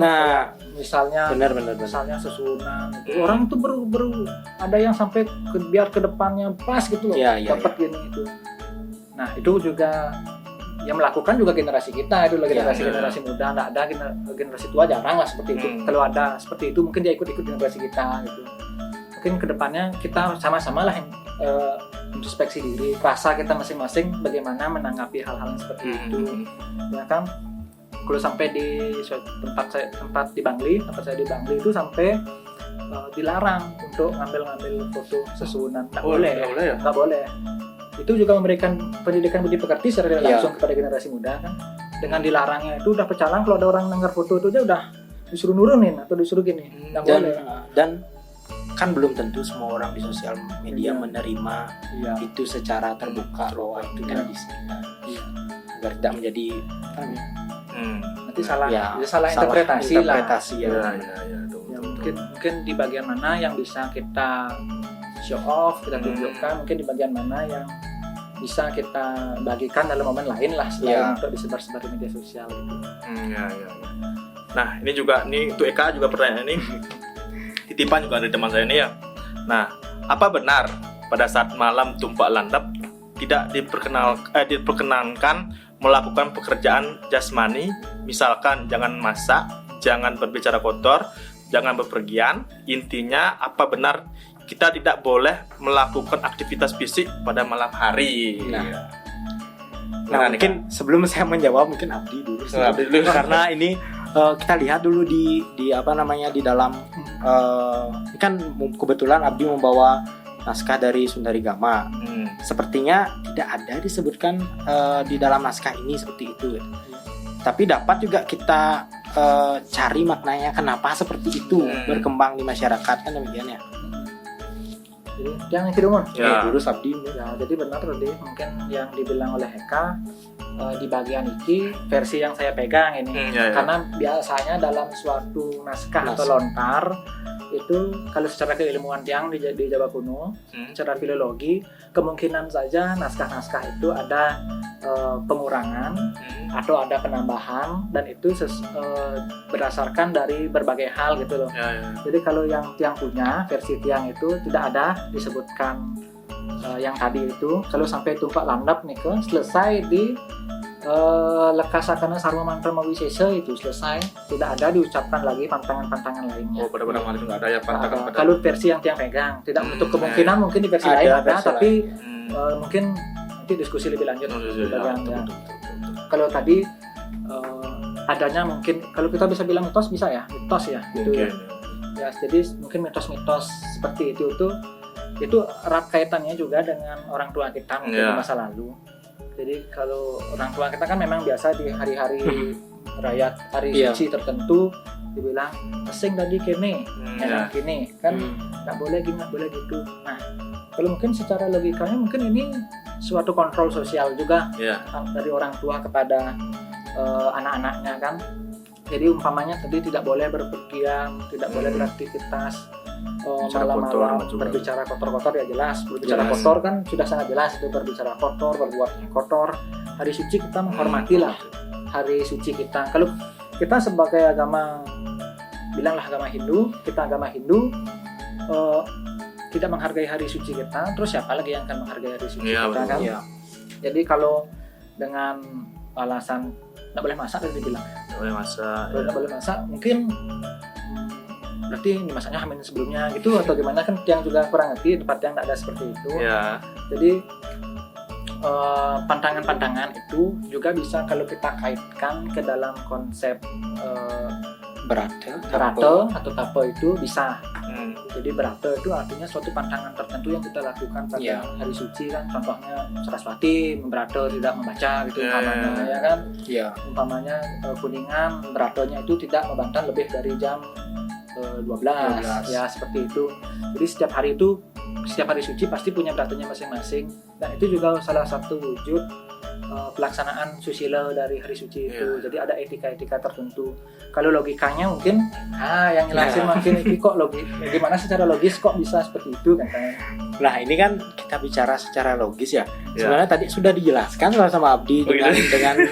misalnya misalnya sesunan itu, orang tuh baru ada yang sampai biar ke depannya pas gitu loh, dapat gini itu. Nah itu juga yang melakukan juga generasi kita itu, generasi muda. Nggak ada generasi tua, jarang lah seperti itu. Kalau ada seperti itu mungkin dia ikut generasi kita gitu. Mungkin kedepannya kita sama-sama lah introspeksi diri, rasa kita masing-masing bagaimana menanggapi hal-hal yang seperti itu, ya kan? Kalau sampai di tempat di Bangli, tempat saya di Bangli itu sampai dilarang untuk ngambil foto sesunan, nggak boleh. Itu juga memberikan pendidikan budi pekerti secara langsung kepada generasi muda kan. Dengan dilarangnya itu udah pecalang, kalau ada orang nanggar foto itu aja udah disuruh nurunin atau disuruh gini, nggak boleh. Dan kan belum tentu semua orang di sosial media menerima itu secara terbuka bahwa itu tradisi kita, agar tidak menjadi nanti salah interpretasi lah. Ya, mungkin di bagian mana yang bisa kita show off, kita tunjukkan, mungkin di bagian mana yang bisa kita bagikan dalam momen lain lah selain untuk disebar-sebar di media sosial gitu. Nah ini juga untuk Eka juga pertanyaan ini titipan juga dari teman saya ini ya. Nah, apa benar pada saat malam tumpak landap tidak diperkenankan melakukan pekerjaan jasmani, misalkan jangan masak, jangan berbicara kotor, jangan bepergian. Intinya apa benar kita tidak boleh melakukan aktivitas fisik pada malam hari. Nah, mungkin sebelum saya menjawab mungkin Abdi dulu. Abdi dulu. Karena ini kita lihat dulu di apa namanya di dalam ini kan kebetulan Abdi membawa naskah dari Sundari Gama. Sepertinya tidak ada disebutkan di dalam naskah ini seperti itu. Tapi dapat juga kita cari maknanya kenapa seperti itu berkembang di masyarakat, kan demikian ya. Jadi yang kedua Ya. Dulu Abdi. ya, jadi benar tadi mungkin yang dibilang oleh Heka di bagian iki versi yang saya pegang ini. Karena biasanya dalam suatu naskah atau lontar itu kalau secara keilmuan tiang di Jawa kuno, secara filologi kemungkinan saja naskah-naskah itu ada pengurangan atau ada penambahan, dan itu berdasarkan dari berbagai hal gitu loh. Jadi kalau yang tiang punya versi tiang itu tidak ada disebutkan yang tadi itu. Kalau sampai tumpak landap nih selesai di lekasakana sarwa mantra mawisesa itu selesai, tidak ada diucapkan lagi pantangan-pantangan lainnya. Oh, pada malam itu nggak ada ya pantangan. Kalau versi yang tiang pegang tidak menutup kemungkinan mungkin di versi lain ada, tapi mungkin nanti diskusi lebih lanjut di bagian ya. Kalau tadi adanya mungkin kalau kita bisa bilang mitos bisa ya, mitos ya itu ya. Jadi mungkin mitos-mitos seperti itu tuh itu erat kaitannya juga dengan orang tua kita mungkin di masa lalu. Jadi kalau orang tua kita kan memang biasa di hari-hari raya, hari suci tertentu dibilang asing tadi kene, enak kene kan nggak boleh gini, nggak boleh gitu. Nah kalau mungkin secara logikanya mungkin ini suatu kontrol sosial juga dari orang tua kepada anak-anaknya kan. Jadi umpamanya tadi tidak boleh berpergian, tidak boleh beraktivitas malam-malam, berbicara kotor-kotor ya jelas. Berbicara kotor kan sudah sangat jelas itu, berbicara kotor, berbuat yang kotor. Hari suci kita menghormatilah hari suci kita. Kalau kita sebagai agama, bilanglah agama Hindu, kita agama Hindu tidak menghargai hari suci kita, terus siapa lagi yang akan menghargai hari suci kita kan? Jadi kalau dengan alasan nggak boleh masak tadi dibilang, nggak boleh masak, mungkin berarti dimasaknya hamil sebelumnya gitu atau gimana kan, yang juga kurang ngerti, tempat yang nggak ada seperti itu. Jadi pantangan-pantangan itu juga bisa kalau kita kaitkan ke dalam konsep berate atau tape itu bisa. Jadi berate itu artinya suatu pantangan tertentu yang kita lakukan pada hari suci kan, contohnya Saraswati berate tidak membaca gitu umpamanya ya kan. Umpamanya Kuningan beratenya itu tidak membantah lebih dari jam 12 ya seperti itu. Jadi setiap hari suci pasti punya beratenya masing-masing, dan itu juga salah satu wujud pelaksanaan susila dari hari suci itu. Jadi ada etika-etika tertentu. Kalau logikanya mungkin yang jelasin mungkin ini kok gimana secara logis kok bisa seperti itu kan. Nah ini kan kita bicara secara logis ya. Sebenarnya tadi sudah dijelaskan sama Abdi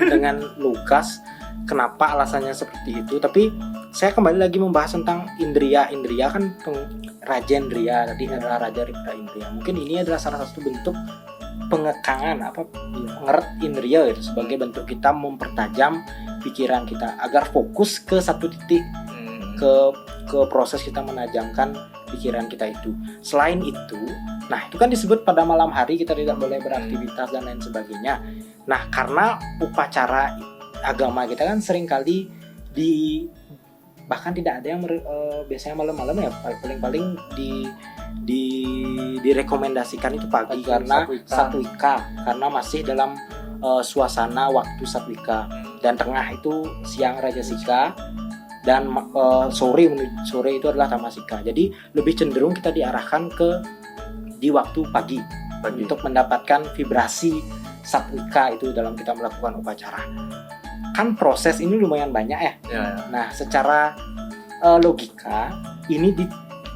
dengan Lukas kenapa alasannya seperti itu. Tapi saya kembali lagi membahas tentang indria. Indria kan Rajendria, tadi adalah Raja Indria. Mungkin ini adalah salah satu bentuk pengekangan pengeret indria itu sebagai bentuk kita mempertajam pikiran kita agar fokus ke satu titik, ke proses kita menajamkan pikiran kita itu. Selain itu, nah itu kan disebut pada malam hari kita tidak boleh beraktivitas dan lain sebagainya. Nah karena upacara agama kita kan seringkali bahkan tidak ada yang biasanya malam-malam ya, paling-paling direkomendasikan itu pagi karena Satwika, karena masih dalam suasana waktu Satwika, dan tengah itu siang Rajasika, dan sore itu adalah Tamasika. Jadi lebih cenderung kita diarahkan di waktu pagi untuk mendapatkan vibrasi Satwika itu dalam kita melakukan upacara. Kan proses ini lumayan banyak ya. Nah secara logika ini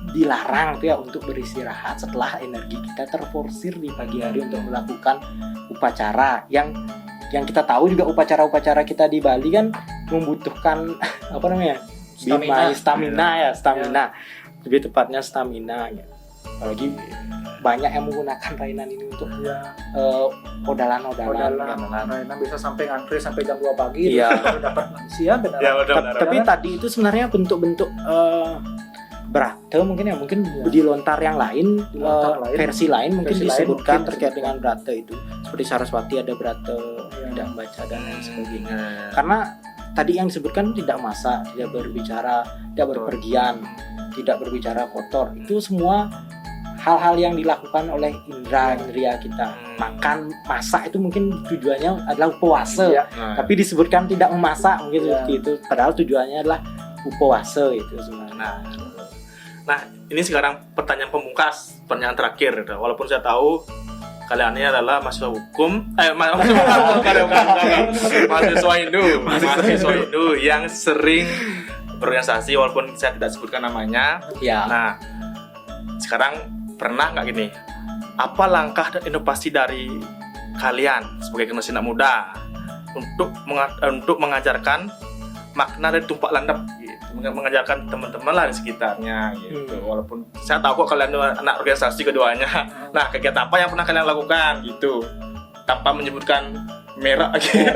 dilarang tuh ya untuk beristirahat setelah energi kita terforsir di pagi hari untuk melakukan upacara yang kita tahu juga upacara-upacara kita di Bali kan membutuhkan stamina. Lebih tepatnya stamina ya. Apalagi banyak yang menggunakan Rainan ini untuk Ya, odalan-odalan. Rainan bisa sampai ngantri sampai jam 2 pagi Iya. terus baru dapat manusia benar. Ya benar. Tapi tadi itu sebenarnya bentuk-bentuk brate mungkin di lontar yang lain, Di lontar lain. versi lain mungkin Versi lain disebutkan mungkin terkait disebutkan. dengan brate itu. Seperti Saraswati ada brate Iya. tidak baca dan lain sebagainya. Hmm. Karena tadi yang disebutkan tidak masak, tidak berbicara, tidak berpergian, tidak berbicara kotor. Itu semua hal-hal yang dilakukan oleh indera kita. Makan, masak itu mungkin tujuannya adalah puasa. Iya. Nah, Tapi disebutkan tidak memasak mungkin Iya. seperti itu. Padahal tujuannya adalah upawasa itu sebenarnya. Nah, ini sekarang pertanyaan pemungkas, pertanyaan terakhir. Walaupun saya tahu kalian ini adalah mahasiswa hukum, mahasiswa Hindu yang sering berorganisasi, walaupun saya tidak sebutkan namanya. Ya. Nah, sekarang pernah nggak gini? Apa langkah dan inovasi dari kalian sebagai generasi anak muda untuk mengajarkan makna dari tumpak landap, gitu. Mengajarkan teman-teman lah di sekitarnya, gitu. Walaupun saya tahu kok kalian anak organisasi keduanya. Nah, kegiatan apa yang pernah kalian lakukan, gitu, tanpa menyebutkan merek gitu.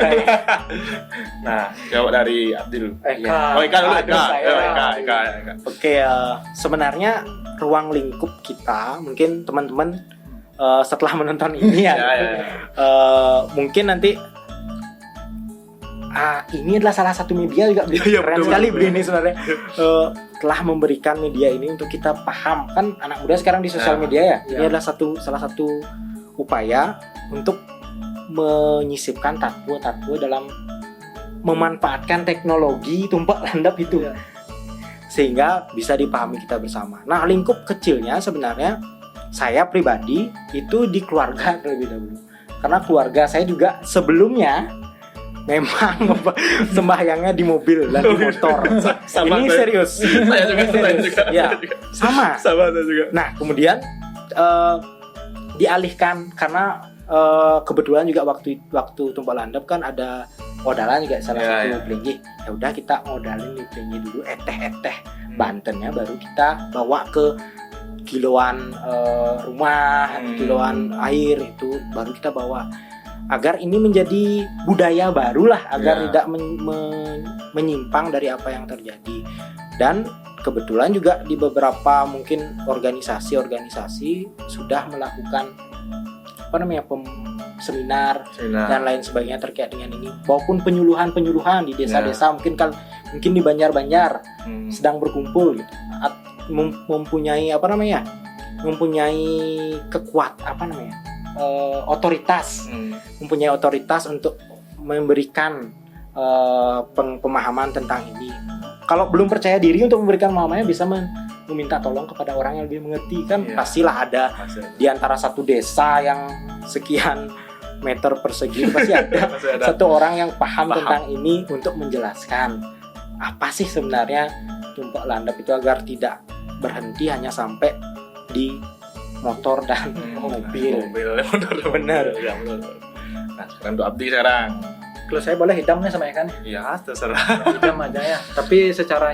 Nah, jawab dari Abdul. Eka. Oh, Eka dulu, Aduh, Eka. saya. Eka. Oke, sebenarnya ruang lingkup kita mungkin teman-teman setelah menonton ini ya, mungkin nanti ini adalah salah satu media juga Iya, keren betul, sekali betul. Bli ini sebenarnya. Telah memberikan media ini untuk kita paham, kan anak muda sekarang di sosial Ya. media ya. Ini Ya. adalah salah satu upaya untuk menyisipkan tatwa dalam memanfaatkan teknologi tumpak landap itu. Iya. Sehingga bisa dipahami kita bersama. Nah, lingkup kecilnya sebenarnya saya pribadi itu di keluarga terlebih dahulu. Karena keluarga saya juga sebelumnya memang sembahyangnya di mobil dan di motor. Sama Ini saya. serius. Saya juga. Ya, sama. Sama saya juga. Nah, kemudian dialihkan karena kebetulan juga waktu tumpak landap kan ada odalan juga salah satu Plenggih. Ya udah kita modalin di Plenggih dulu, eteh Bantennya baru kita bawa ke kiloan rumah, kiloan air itu baru kita bawa. Agar ini menjadi budaya barulah, agar tidak menyimpang dari apa yang terjadi. Dan kebetulan juga di beberapa mungkin organisasi sudah melakukan seminar dan lain sebagainya terkait dengan ini, maupun penyuluhan di desa-desa, mungkin di Banjar sedang berkumpul gitu, mempunyai otoritas untuk memberikan pemahaman tentang ini. Kalau belum percaya diri untuk memberikan pemahamannya, bisa meminta tolong kepada orang yang lebih mengerti, kan pastilah ada di antara satu desa yang sekian meter persegi pasti ada satu orang yang paham tentang ini untuk menjelaskan apa sih sebenarnya tumpak landap itu, agar tidak berhenti hanya sampai di motor dan mobil. Benar. Ya, benar. Nah, sekarang untuk Abdi sekarang. Kalau saya boleh hitam nih sama Eka nih. Iya, terserah. Hitam aja ya. Tapi secara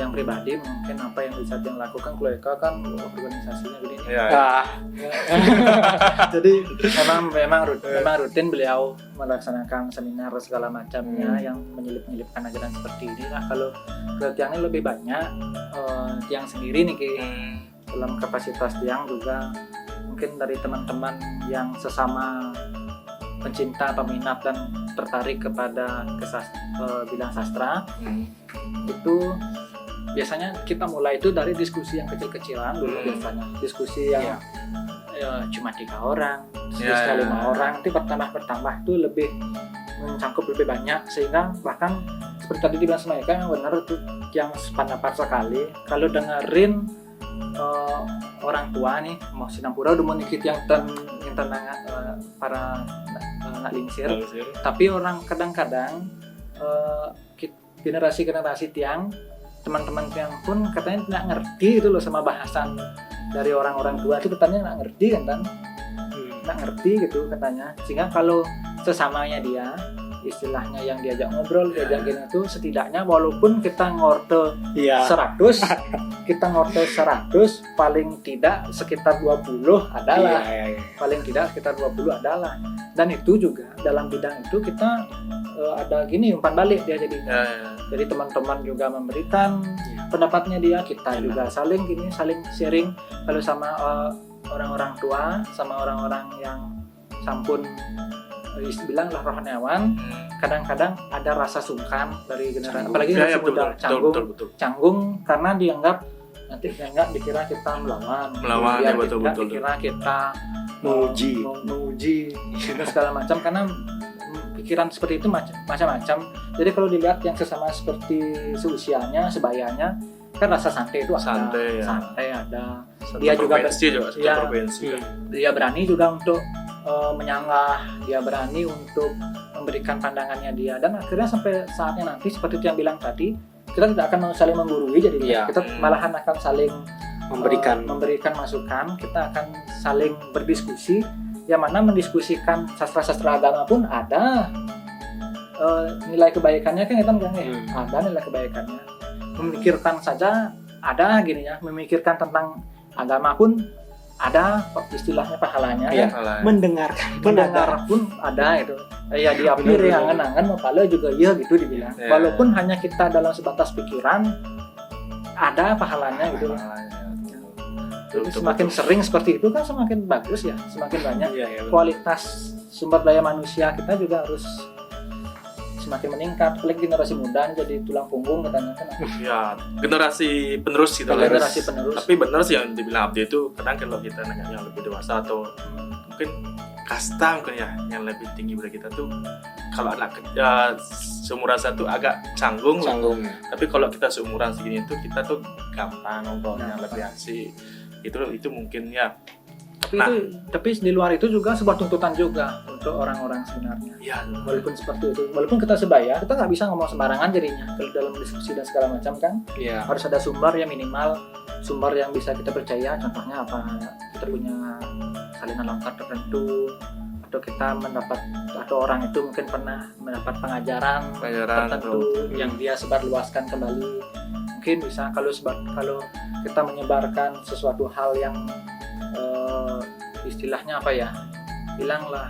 yang pribadi mungkin apa yang bisa dia lakukan, kalau Eka kan organisasinya begini. Iya. Jadi memang rutin beliau melaksanakan seminar segala macamnya yang menyelipkan ajaran seperti ini. Nah, kalau ke Tiang ini lebih banyak Tiang sendiri nih dalam kapasitas Tiang juga mungkin dari teman-teman yang sesama pencinta, peminat dan tertarik kepada bidang sastra. Itu biasanya kita mulai itu dari diskusi yang kecil-kecilan dulu, biasanya diskusi yang cuma 3 orang, sekali 5 orang, nanti bertambah tuh lebih mencangkup lebih banyak, sehingga bahkan seperti tadi dibilang sama Eka, yang benar tuh yang sependapat sekali kalau dengerin orang tua nih mau Sinampura udah mau nikit yang tenang para nak lingsir, tapi orang kadang-kadang generasi Tiang, teman-teman Tiang pun katanya tidak ngerti itu loh sama bahasan dari orang-orang tua itu, katanya nggak ngerti kan nggak ngerti gitu katanya, sehingga kalau sesamanya dia istilahnya yang diajak ngobrol, diajak gini itu setidaknya walaupun kita ngorte Iya. 100 kita ngorte 100 paling tidak sekitar 20 adalah Iya. paling tidak sekitar 20 adalah. Dan itu juga dalam bidang itu kita ada gini umpan balik dia jadi. Ya. Jadi teman-teman juga memberikan Iya. pendapatnya dia, kita Benar. juga saling sharing kalau sama orang-orang tua, sama orang-orang yang sampun bilanglah rohaniawan, kadang-kadang ada rasa sungkan dari generasi apalagi Ya, generasi betul, muda betul, betul. canggung karena dianggap nanti dikira kita melawan, Melawan, biar ya, betul, betul. dikira kita Menguji. menguji dan segala macam karena pikiran seperti itu macam-macam. Jadi kalau dilihat yang sesama seperti seusianya, sebayanya, kan rasa santai itu ada. Santai, ya. Ada. Satu Dia juga provinsi juga, satu Iya. provinsi. Dia berani juga untuk menyanggah, dia berani untuk memberikan pandangannya dia, dan akhirnya sampai saatnya nanti seperti itu yang bilang tadi, kita tidak akan saling menggurui, jadi Iya. kita malahan akan saling Memberikan masukan, kita akan saling berdiskusi, yang mana mendiskusikan sastra-sastra agama pun ada nilai kebaikannya kan kita bilang ada nilai kebaikannya. Memikirkan saja ada gini ya, memikirkan tentang agama pun ada istilahnya pahalanya Iya. ya. mendengarkan Mendengar pun ada itu. Ya diapir Benar, yang angan-angan mau pala juga iya gitu dibilang. Iya. Walaupun hanya kita dalam sebatas pikiran ada pahalanya gitu. Jadi semakin sering seperti itu kan semakin bagus ya, semakin banyak Iya, iya, benar. kualitas sumber daya manusia kita juga harus semakin meningkat. Apalagi generasi muda jadi tulang punggung katanya kan. Ya, generasi penerus gitu lah. Generasi penerus. Tapi benar sih yang dibilang Abdi itu, kadang kalau kita nanya yang lebih dewasa atau mungkin kasta mungkin ya yang lebih tinggi dari kita tuh, kalau anak seumuran satu agak canggung lah. Canggung. Tapi kalau kita seumuran segini tuh kita tuh gampang ngobrolnya, Gampang. lebih asik. Itu mungkin ya. Tapi di luar itu juga sebuah tuntutan juga untuk orang-orang sebenarnya. Ya, Walaupun seperti itu, walaupun kita sebaya, kita nggak bisa ngomong sembarangan jadinya kalau dalam diskusi dan segala macam kan. Iya. Harus ada sumber yang minimal, sumber yang bisa kita percaya. Contohnya apa? Kita punya salinan lengkap tertentu, atau kita mendapat, atau orang itu mungkin pernah mendapat pengajaran tertentu yang dia sebarluaskan kembali. Mungkin bisa kalau kita menyebarkan sesuatu hal yang istilahnya apa ya, bilanglah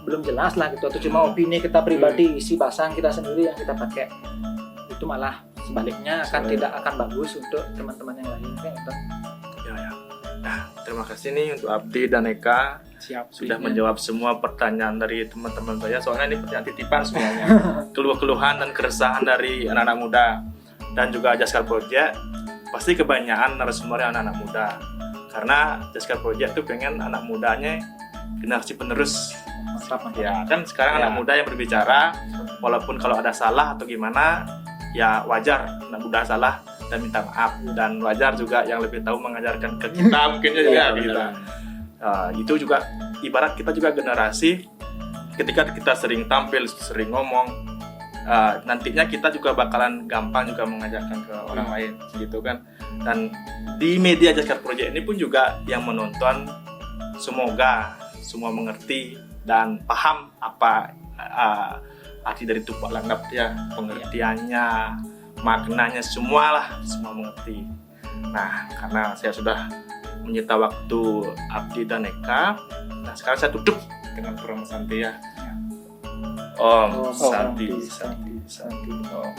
belum jelas lah gitu, atau cuma opini kita pribadi, isi basang kita sendiri yang kita pakai, itu malah sebaliknya tidak akan bagus untuk teman-teman yang lain kan gitu. ya. Nah, terima kasih nih untuk Abdi dan Eka Siap. sudah menjawab semua pertanyaan dari teman-teman saya. Soalnya ini pertanyaan titipan semuanya. Keluh-keluhan dan keresahan dari anak-anak muda dan juga Jaskar Project. Pasti kebanyakan narasumbernya anak-anak muda. Karena Jaskar Project tuh pengen anak mudanya generasi penerus. Mantap. Ya, kan sekarang Ya. anak muda yang berbicara, walaupun kalau ada salah atau gimana, ya wajar anak muda salah dan minta maaf, dan wajar juga yang lebih tahu mengajarkan ke kita mungkin juga Iya, gitu. benar. Itu juga ibarat kita juga generasi, ketika kita sering tampil, sering ngomong, nantinya kita juga bakalan gampang juga mengajarkan ke orang lain gitu kan. Dan di media Jaskar Project ini pun juga yang menonton semoga semua mengerti dan paham apa arti dari Tumpak Landap ya, pengertiannya, maknanya, semua mengerti. Nah, karena saya sudah menyita waktu Abdi dan Eka, nah sekarang saya tutup dengan promo santai ya. Om Santi. Santi. Om.